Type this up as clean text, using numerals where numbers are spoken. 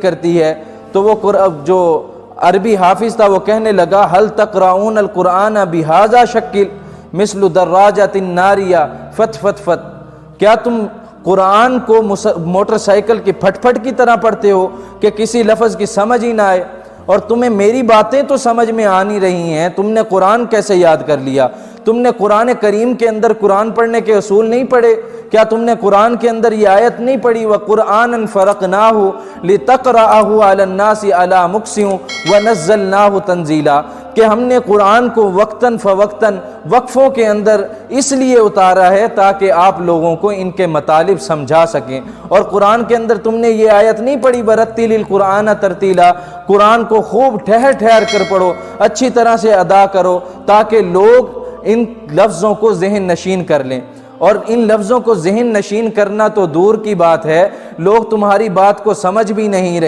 کرتی ہے تو وہ جو عربی حافظ تھا وہ کہنے لگا حل تقرؤون القرآن بہذا شکل مثل دراجۃ الناریہ فت فت فت، کیا تم قرآن کو موٹر سائیکل کی پھٹ پھٹ کی طرح پڑھتے ہو کہ کسی لفظ کی سمجھ ہی نہ آئے؟ اور تمہیں میری باتیں تو سمجھ میں آ نہیں رہی ہیں، تم نے قرآن کیسے یاد کر لیا؟ تم نے قرآن کریم کے اندر قرآن پڑھنے کے اصول نہیں پڑھے؟ کیا تم نے قرآن کے اندر یہ آیت نہیں پڑھی وَقُرْآنًا فَرَقْنَاهُ لِتَقْرَأَهُ عَلَى النَّاسِ عَلَى مُكْثٍ وَنَزَّلْنَاهُ تَنزِيلًا، کہ ہم نے قرآن کو وقتاً فوقتاً وقفوں کے اندر اس لیے اتارا ہے تاکہ آپ لوگوں کو ان کے مطالب سمجھا سکیں۔ اور قرآن کے اندر تم نے یہ آیت نہیں پڑھی وَرَتِّلِ الْقُرْآنَ تَرْتِيلًا، قرآن کو خوب ٹھہر ٹھہر کر پڑھو، اچھی طرح سے ادا کرو تاکہ لوگ ان لفظوں کو ذہن نشین کر لیں۔ اور ان لفظوں کو ذہن نشین کرنا تو دور کی بات ہے، لوگ تمہاری بات کو سمجھ بھی نہیں رہے۔